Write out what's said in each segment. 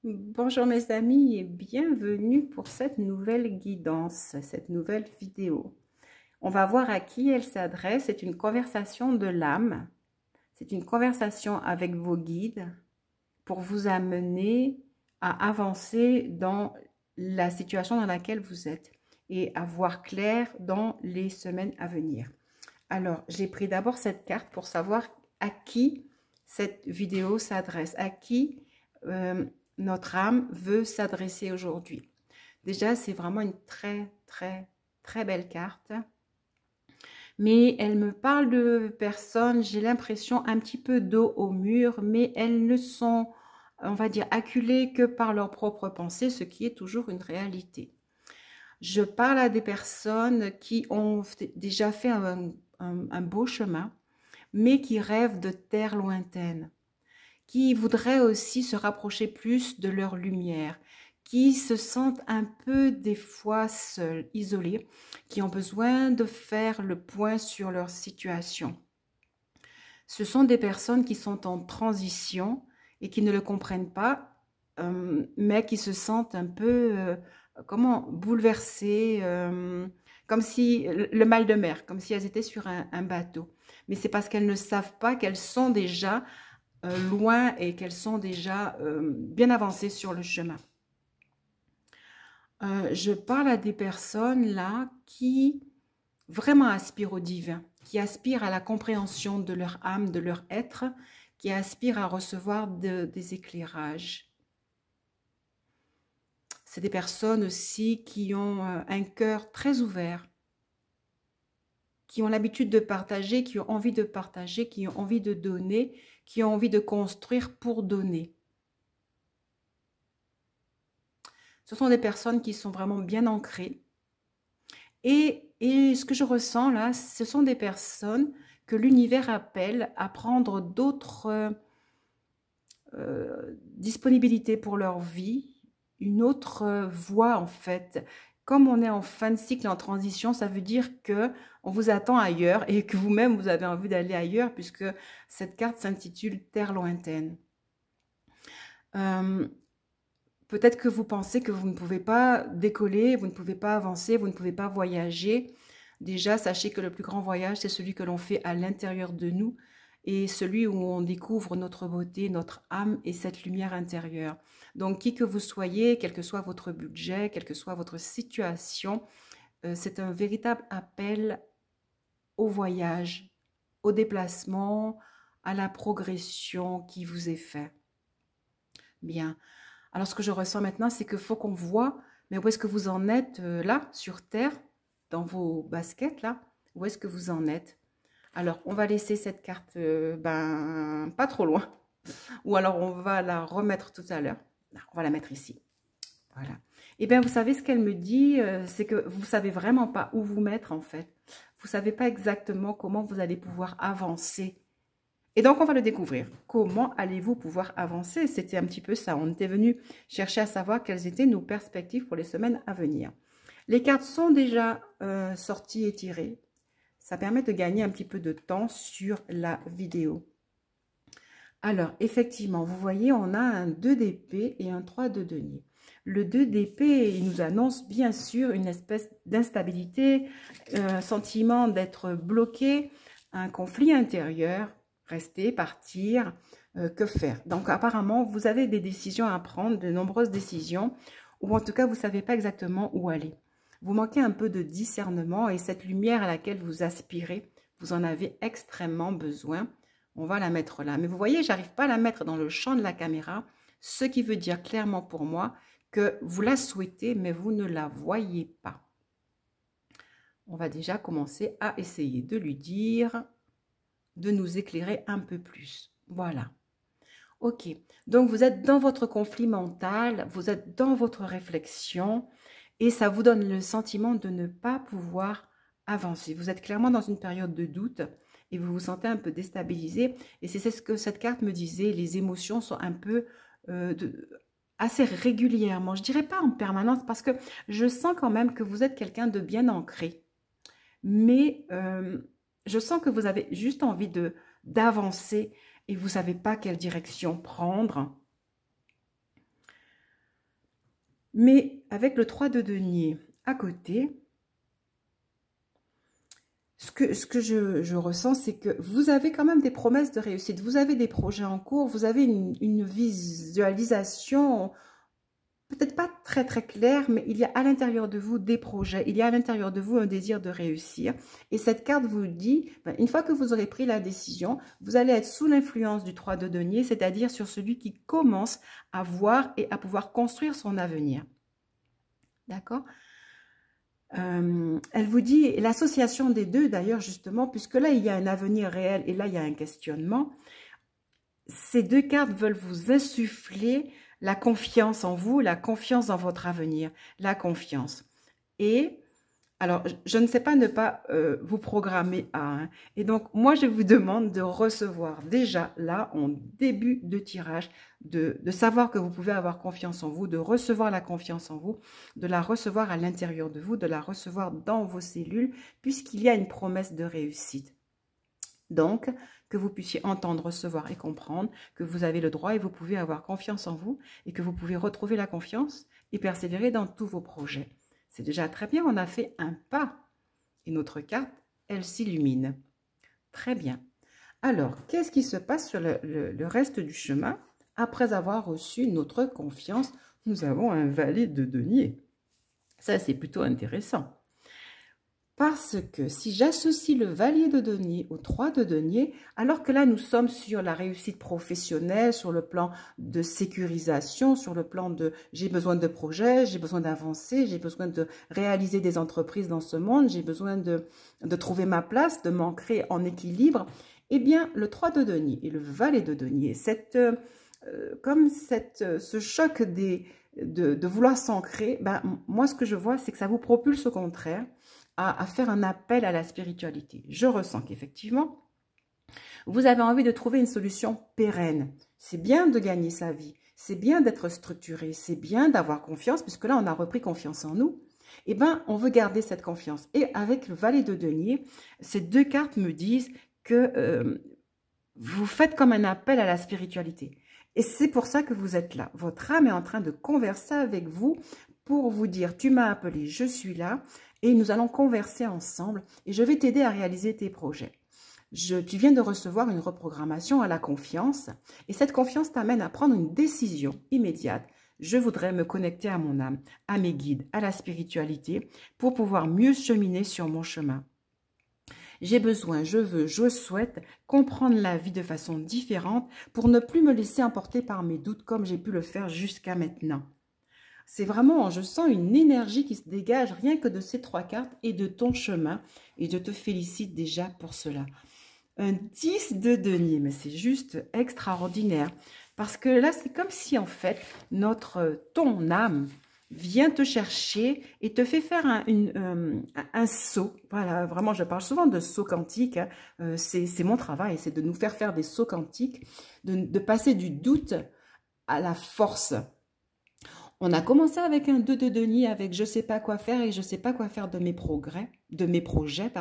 Bonjour mes amis et bienvenue pour cette nouvelle guidance, cette nouvelle vidéo. On va voir à qui elle s'adresse. C'est une conversation de l'âme. C'est une conversation avec vos guides pour vous amener à avancer dans la situation dans laquelle vous êtes et à voir clair dans les semaines à venir. Alors, j'ai pris d'abord cette carte pour savoir à qui cette vidéo s'adresse, à qui notre âme veut s'adresser aujourd'hui. Déjà, c'est vraiment une très belle carte. Mais elle me parle de personnes, j'ai l'impression, un petit peu dos au mur, mais elles ne sont, on va dire, acculées que par leurs propres pensées, ce qui est toujours une réalité. Je parle à des personnes qui ont déjà fait un beau chemin, mais qui rêvent de terres lointaines, qui voudraient aussi se rapprocher plus de leur lumière, qui se sentent un peu des fois seuls, isolés, qui ont besoin de faire le point sur leur situation. Ce sont des personnes qui sont en transition et qui ne le comprennent pas, mais qui se sentent un peu, bouleversées, comme si le mal de mer, comme si elles étaient sur un bateau. Mais c'est parce qu'elles ne savent pas qu'elles sont déjà loin et qu'elles sont déjà bien avancées sur le chemin. Je parle à des personnes là qui vraiment aspirent au divin, qui aspirent à la compréhension de leur âme, de leur être, qui aspirent à recevoir des éclairages. C'est des personnes aussi qui ont un cœur très ouvert, qui ont l'habitude de partager, qui ont envie de partager, qui ont envie de donner, qui ont envie de construire pour donner. Ce sont des personnes qui sont vraiment bien ancrées. Et ce que je ressens là, ce sont des personnes que l'univers appelle à prendre d'autres disponibilités pour leur vie, une autre voie en fait. Comme on est en fin de cycle, en transition, ça veut dire que on vous attend ailleurs et que vous-même, vous avez envie d'aller ailleurs puisque cette carte s'intitule « Terre lointaine ». Peut-être que vous pensez que vous ne pouvez pas décoller, vous ne pouvez pas avancer, vous ne pouvez pas voyager. Déjà, sachez que le plus grand voyage, c'est celui que l'on fait à l'intérieur de nous et celui où on découvre notre beauté, notre âme et cette lumière intérieure. Donc, qui que vous soyez, quel que soit votre budget, quelle que soit votre situation, c'est un véritable appel au voyage, au déplacement, à la progression qui vous est fait. Bien. Alors, ce que je ressens maintenant, c'est qu'il faut qu'on voit, mais où est-ce que vous en êtes là, sur Terre, dans vos baskets, là? Où est-ce que vous en êtes? Alors, on va laisser cette carte, pas trop loin. Ou alors, on va la remettre tout à l'heure. On va la mettre ici. Voilà. Et bien, vous savez ce qu'elle me dit, c'est que vous ne savez vraiment pas où vous mettre, en fait. Vous ne savez pas exactement comment vous allez pouvoir avancer. Et donc, on va le découvrir. Comment allez-vous pouvoir avancer? C'était un petit peu ça. On était venu chercher à savoir quelles étaient nos perspectives pour les semaines à venir. Les cartes sont déjà sorties et tirées. Ça permet de gagner un petit peu de temps sur la vidéo. Alors, effectivement, vous voyez, on a un 2 d'épée et un 3 de denier. Le 2 d'épée, il nous annonce bien sûr une espèce d'instabilité, un sentiment d'être bloqué, un conflit intérieur. Rester, partir, que faire? Donc apparemment, vous avez des décisions à prendre, de nombreuses décisions, ou en tout cas, vous ne savez pas exactement où aller. Vous manquez un peu de discernement et cette lumière à laquelle vous aspirez, vous en avez extrêmement besoin. On va la mettre là. Mais vous voyez, j'arrive pas à la mettre dans le champ de la caméra, ce qui veut dire clairement pour moi que vous la souhaitez, mais vous ne la voyez pas. On va déjà commencer à essayer de lui dire de nous éclairer un peu plus. Voilà. Ok. Donc, vous êtes dans votre conflit mental, vous êtes dans votre réflexion et ça vous donne le sentiment de ne pas pouvoir avancer. Vous êtes clairement dans une période de doute et vous vous sentez un peu déstabilisé. Et c'est ce que cette carte me disait. Les émotions sont un peu assez régulièrement. Je dirais pas en permanence parce que je sens quand même que vous êtes quelqu'un de bien ancré. Mais je sens que vous avez juste envie d'avancer et vous ne savez pas quelle direction prendre. Mais avec le 3 de denier à côté, ce que je ressens, c'est que vous avez quand même des promesses de réussite. Vous avez des projets en cours, vous avez une visualisation, peut-être pas très très claire, mais il y a à l'intérieur de vous des projets, il y a à l'intérieur de vous un désir de réussir. Et cette carte vous dit, une fois que vous aurez pris la décision, vous allez être sous l'influence du 3 de denier, c'est-à-dire sur celui qui commence à voir et à pouvoir construire son avenir. D'accord ? Elle vous dit, l'association des deux d'ailleurs justement, puisque là il y a un avenir réel et là il y a un questionnement, ces deux cartes veulent vous insuffler la confiance en vous, la confiance dans votre avenir, la confiance. Et alors, je ne sais pas ne pas vous programmer à, hein. Et donc, moi, je vous demande de recevoir déjà là, en début de tirage, de savoir que vous pouvez avoir confiance en vous, de recevoir la confiance en vous, de la recevoir à l'intérieur de vous, de la recevoir dans vos cellules, puisqu'il y a une promesse de réussite. Donc, que vous puissiez entendre, recevoir et comprendre que vous avez le droit et vous pouvez avoir confiance en vous et que vous pouvez retrouver la confiance et persévérer dans tous vos projets. C'est déjà très bien, on a fait un pas. Et notre carte, elle s'illumine. Très bien. Alors, qu'est-ce qui se passe sur le reste du chemin? Après avoir reçu notre confiance, nous avons un valet de denier. Ça, c'est plutôt intéressant. Parce que si j'associe le valet de denier au 3 de denier, alors que là, nous sommes sur la réussite professionnelle, sur le plan de sécurisation, sur le plan de j'ai besoin de projets, j'ai besoin d'avancer, j'ai besoin de réaliser des entreprises dans ce monde, j'ai besoin de trouver ma place, de m'ancrer en équilibre, eh bien, le 3 de denier et le valet de denier, ce choc de vouloir s'ancrer, ben, moi, ce que je vois, c'est que ça vous propulse au contraire à faire un appel à la spiritualité. Je ressens qu'effectivement, vous avez envie de trouver une solution pérenne. C'est bien de gagner sa vie, c'est bien d'être structuré, c'est bien d'avoir confiance, puisque là, on a repris confiance en nous. Eh bien, on veut garder cette confiance. Et avec le valet de denier, ces deux cartes me disent que vous faites comme un appel à la spiritualité. Et c'est pour ça que vous êtes là. Votre âme est en train de converser avec vous pour vous dire, tu m'as appelé, je suis là. Et nous allons converser ensemble et je vais t'aider à réaliser tes projets. Tu viens de recevoir une reprogrammation à la confiance et cette confiance t'amène à prendre une décision immédiate. Je voudrais me connecter à mon âme, à mes guides, à la spiritualité pour pouvoir mieux cheminer sur mon chemin. J'ai besoin, je veux, je souhaite comprendre la vie de façon différente pour ne plus me laisser emporter par mes doutes comme j'ai pu le faire jusqu'à maintenant. C'est vraiment, je sens une énergie qui se dégage rien que de ces trois cartes et de ton chemin. Et je te félicite déjà pour cela. Un 10 de denier, mais c'est juste extraordinaire. Parce que là, c'est comme si en fait, ton âme vient te chercher et te fait faire un saut. Voilà, vraiment, je parle souvent de saut quantique. Hein. C'est mon travail, c'est de nous faire des sauts quantiques, de passer du doute à la force. On a commencé avec un 2 de denier, avec je ne sais pas quoi faire et je ne sais pas quoi faire de mes projets.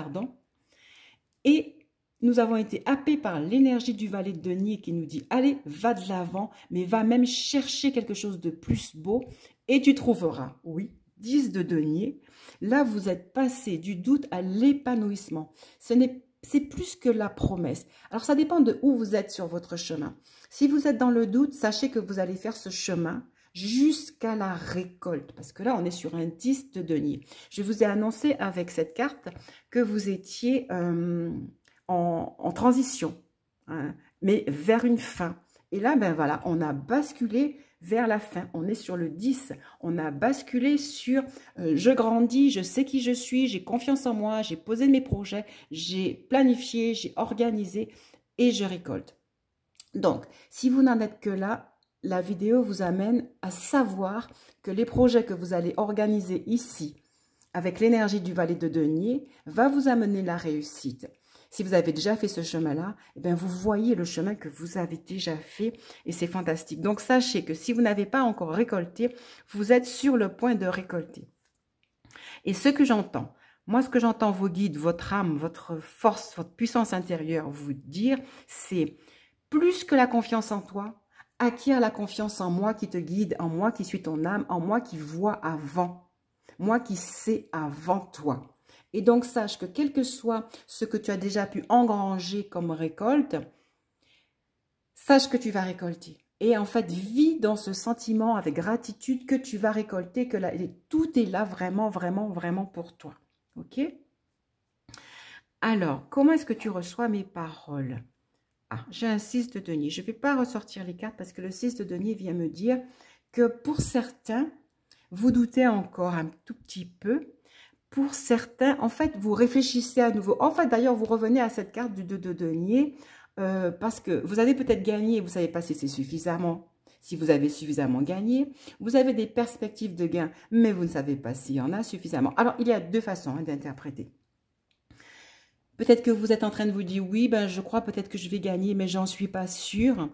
Et nous avons été happés par l'énergie du valet de denier qui nous dit, allez, va de l'avant, mais va même chercher quelque chose de plus beau et tu trouveras. Oui, 10 de denier. Là, vous êtes passé du doute à l'épanouissement. C'est plus que la promesse. Alors, ça dépend de où vous êtes sur votre chemin. Si vous êtes dans le doute, sachez que vous allez faire ce chemin jusqu'à la récolte, parce que là, on est sur un 10 de denier. Je vous ai annoncé avec cette carte que vous étiez en transition, hein, mais vers une fin. Et là, ben voilà, on a basculé vers la fin. On est sur le 10. On a basculé sur je grandis, je sais qui je suis, j'ai confiance en moi, j'ai posé mes projets, j'ai planifié, j'ai organisé et je récolte. Donc, si vous n'en êtes que là, la vidéo vous amène à savoir que les projets que vous allez organiser ici, avec l'énergie du valet de denier, va vous amener la réussite. Si vous avez déjà fait ce chemin-là, eh bien vous voyez le chemin que vous avez déjà fait et c'est fantastique. Donc, sachez que si vous n'avez pas encore récolté, vous êtes sur le point de récolter. Et ce que j'entends, moi, ce que j'entends vos guides, votre âme, votre force, votre puissance intérieure vous dire, c'est plus que la confiance en toi, Acquiert la confiance en moi qui te guide, en moi qui suis ton âme, en moi qui vois avant, moi qui sais avant toi. Et donc, sache que quel que soit ce que tu as déjà pu engranger comme récolte, sache que tu vas récolter. Et en fait, vis dans ce sentiment avec gratitude que tu vas récolter, que tout est là vraiment, vraiment, vraiment pour toi. Ok? Alors, comment est-ce que tu reçois mes paroles? Ah, j'ai un 6 de denier. Je ne vais pas ressortir les cartes parce que le 6 de denier vient me dire que pour certains, vous doutez encore un tout petit peu. Pour certains, en fait, vous réfléchissez à nouveau. En fait, d'ailleurs, vous revenez à cette carte du 2 de denier parce que vous avez peut-être gagné, vous ne savez pas si c'est suffisamment. Si vous avez suffisamment gagné, vous avez des perspectives de gain, mais vous ne savez pas s'il y en a suffisamment. Alors, il y a deux façons d'interpréter. Peut-être que vous êtes en train de vous dire, oui, ben, je crois peut-être que je vais gagner, mais j'en suis pas sûre.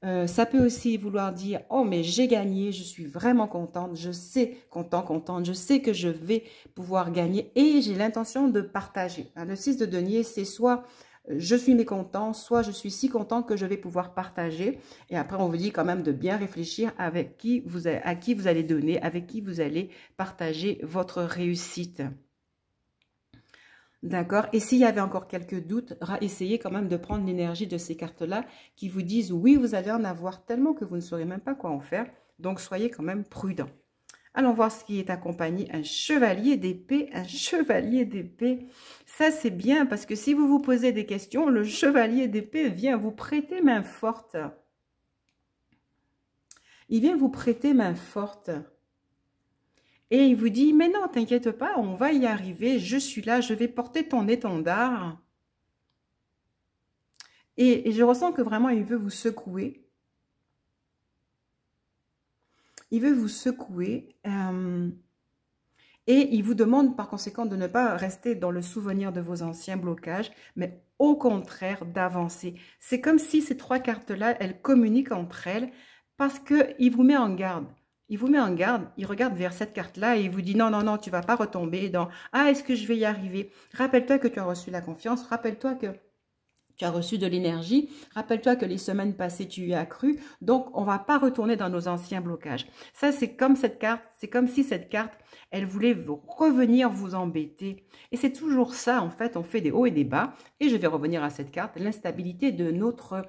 Ça peut aussi vouloir dire, oh, mais j'ai gagné, je suis vraiment contente, je sais, contente, je sais que je vais pouvoir gagner et j'ai l'intention de partager. Le 6 de denier, c'est soit je suis mécontent, soit je suis si content que je vais pouvoir partager. Et après, on vous dit quand même de bien réfléchir avec à qui vous allez donner, avec qui vous allez partager votre réussite. D'accord. Et s'il y avait encore quelques doutes, essayez quand même de prendre l'énergie de ces cartes-là qui vous disent oui, vous allez en avoir tellement que vous ne saurez même pas quoi en faire. Donc, soyez quand même prudent. Allons voir ce qui est accompagné. Un chevalier d'épée, un chevalier d'épée. Ça, c'est bien parce que si vous vous posez des questions, le chevalier d'épée vient vous prêter main forte. Il vient vous prêter main forte. Et il vous dit, mais non, t'inquiète pas, on va y arriver, je suis là, je vais porter ton étendard. Et je ressens que vraiment, il veut vous secouer. Il veut vous secouer. Et il vous demande par conséquent de ne pas rester dans le souvenir de vos anciens blocages, mais au contraire d'avancer. C'est comme si ces trois cartes-là, elles communiquent entre elles parce qu'il vous met en garde. Il vous met en garde, il regarde vers cette carte-là et il vous dit non, non, non, tu ne vas pas retomber dans « Ah, est-ce que je vais y arriver ?» Rappelle-toi que tu as reçu la confiance, rappelle-toi que tu as reçu de l'énergie, rappelle-toi que les semaines passées, tu y as cru, donc on ne va pas retourner dans nos anciens blocages. Ça, c'est comme cette carte, c'est comme si cette carte, elle voulait revenir vous embêter. Et c'est toujours ça, en fait, on fait des hauts et des bas. Et je vais revenir à cette carte, l'instabilité de notre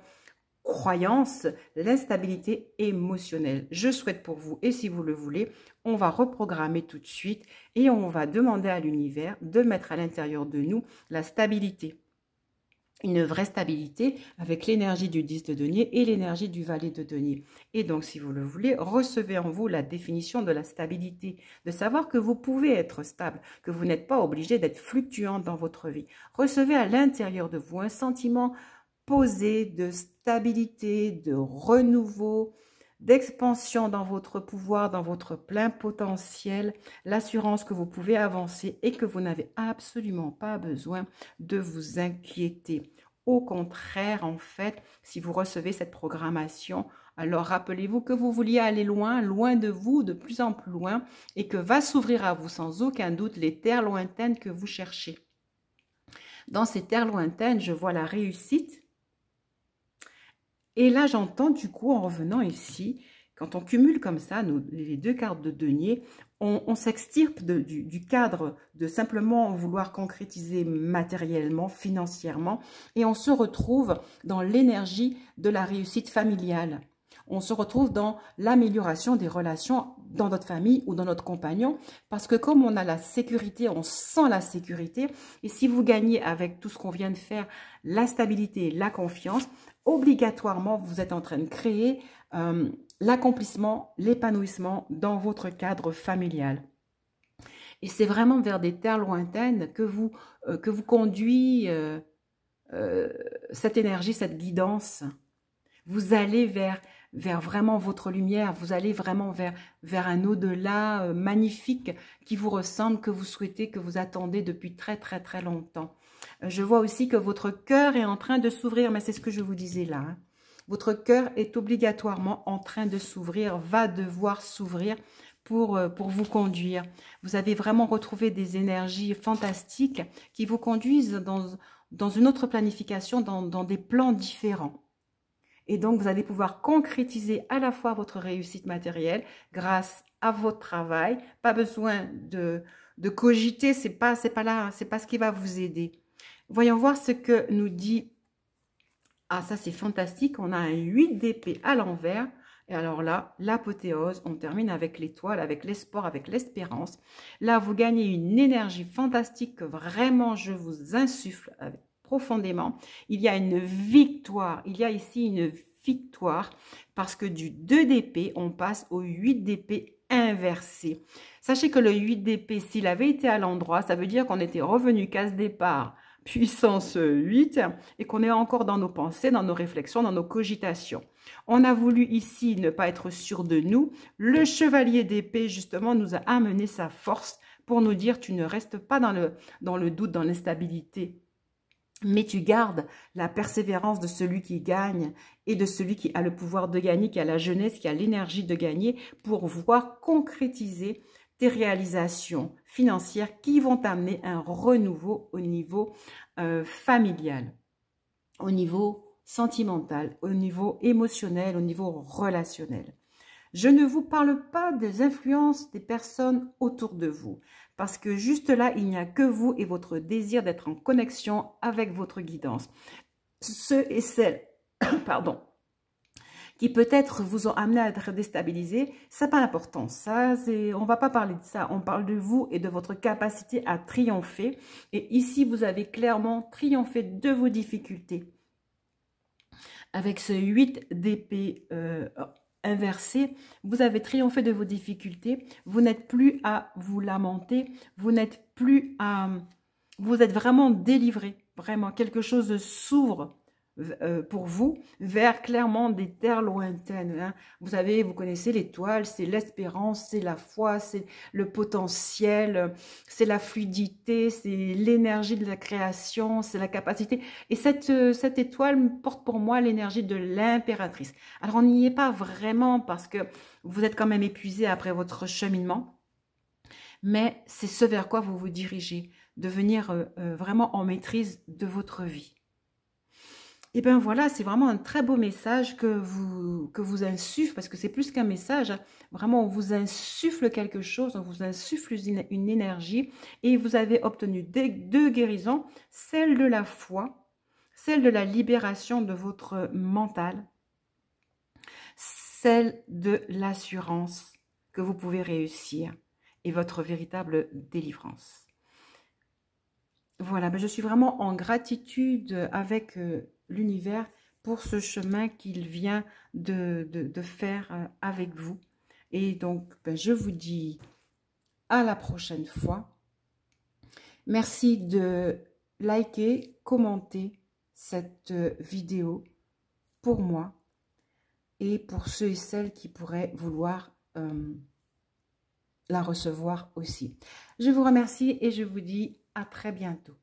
croyance, l'instabilité émotionnelle. Je souhaite pour vous, et si vous le voulez, on va reprogrammer tout de suite et on va demander à l'univers de mettre à l'intérieur de nous la stabilité. Une vraie stabilité avec l'énergie du 10 de denier et l'énergie du valet de denier. Et donc, si vous le voulez, recevez en vous la définition de la stabilité, de savoir que vous pouvez être stable, que vous n'êtes pas obligé d'être fluctuant dans votre vie. Recevez à l'intérieur de vous un sentiment posé de stabilité, de renouveau, d'expansion dans votre pouvoir, dans votre plein potentiel, l'assurance que vous pouvez avancer et que vous n'avez absolument pas besoin de vous inquiéter. Au contraire, en fait, si vous recevez cette programmation, alors rappelez-vous que vous vouliez aller loin, loin de vous, de plus en plus loin, et que va s'ouvrir à vous sans aucun doute les terres lointaines que vous cherchez. Dans ces terres lointaines, je vois la réussite. Et là, j'entends du coup, en revenant ici, quand on cumule comme ça les deux cartes de denier, on s'extirpe du cadre de simplement vouloir concrétiser matériellement, financièrement, et on se retrouve dans l'énergie de la réussite familiale. On se retrouve dans l'amélioration des relations dans notre famille ou dans notre compagnon, parce que comme on a la sécurité, on sent la sécurité, et si vous gagnez avec tout ce qu'on vient de faire, la stabilité, la confiance, obligatoirement, vous êtes en train de créer l'accomplissement, l'épanouissement dans votre cadre familial. Et c'est vraiment vers des terres lointaines que vous conduit cette énergie, cette guidance. Vous allez vers vraiment votre lumière, vous allez vraiment vers un au-delà magnifique qui vous ressemble, que vous souhaitez, que vous attendez depuis très très très longtemps. Je vois aussi que votre cœur est en train de s'ouvrir, mais c'est ce que je vous disais là. Hein. Votre cœur est obligatoirement en train de s'ouvrir, va devoir s'ouvrir pour vous conduire. Vous avez vraiment retrouvé des énergies fantastiques qui vous conduisent dans une autre planification, dans des plans différents. Et donc, vous allez pouvoir concrétiser à la fois votre réussite matérielle grâce à votre travail. Pas besoin de cogiter, c'est pas là, c'est pas ce qui va vous aider. Voyons voir ce que nous dit. Ah, ça c'est fantastique. On a un 8 d'épée à l'envers. Et alors là, l'apothéose, on termine avec l'étoile, avec l'espoir, avec l'espérance. Là, vous gagnez une énergie fantastique que vraiment je vous insuffle profondément. Il y a une victoire. Il y a ici une victoire parce que du 2 d'épée, on passe au 8 d'épée inversé. Sachez que le 8 d'épée, s'il avait été à l'endroit, ça veut dire qu'on était revenu case départ puissance 8 et qu'on est encore dans nos pensées, dans nos réflexions, dans nos cogitations. On a voulu ici ne pas être sûr de nous. Le chevalier d'épée, justement, nous a amené sa force pour nous dire tu ne restes pas dans le doute, dans l'instabilité, mais tu gardes la persévérance de celui qui gagne et de celui qui a le pouvoir de gagner, qui a la jeunesse, qui a l'énergie de gagner pour voir concrétiser tes réalisations financières qui vont t'amener un renouveau au niveau familial, au niveau sentimental, au niveau émotionnel, au niveau relationnel. Je ne vous parle pas des influences des personnes autour de vous, parce que juste là, il n'y a que vous et votre désir d'être en connexion avec votre guidance. Ceux et celles, pardon, qui peut-être vous ont amené à être déstabilisés, ça n'a pas d'importance. On ne va pas parler de ça. On parle de vous et de votre capacité à triompher. Et ici, vous avez clairement triomphé de vos difficultés. Avec ce 8 d'épée inversé, vous avez triomphé de vos difficultés. Vous n'êtes plus à vous lamenter. Vous n'êtes plus à... Vous êtes vraiment délivré. Vraiment, quelque chose s'ouvre pour vous, vers clairement des terres lointaines. Hein. Vous savez, vous connaissez l'étoile, c'est l'espérance, c'est la foi, c'est le potentiel, c'est la fluidité, c'est l'énergie de la création, c'est la capacité. Et cette étoile porte pour moi l'énergie de l'impératrice. Alors, on n'y est pas vraiment parce que vous êtes quand même épuisé après votre cheminement, mais c'est ce vers quoi vous vous dirigez, devenir vraiment en maîtrise de votre vie. Et bien voilà, c'est vraiment un très beau message que vous insuffle, parce que c'est plus qu'un message, hein. Vraiment on vous insuffle quelque chose, on vous insuffle une énergie, et vous avez obtenu deux guérisons, celle de la foi, celle de la libération de votre mental, celle de l'assurance que vous pouvez réussir, et votre véritable délivrance. Voilà, ben je suis vraiment en gratitude avec l'univers pour ce chemin qu'il vient de faire avec vous. Et donc, ben, je vous dis à la prochaine fois. Merci de liker, commenter cette vidéo pour moi et pour ceux et celles qui pourraient vouloir la recevoir aussi. Je vous remercie et je vous dis à très bientôt.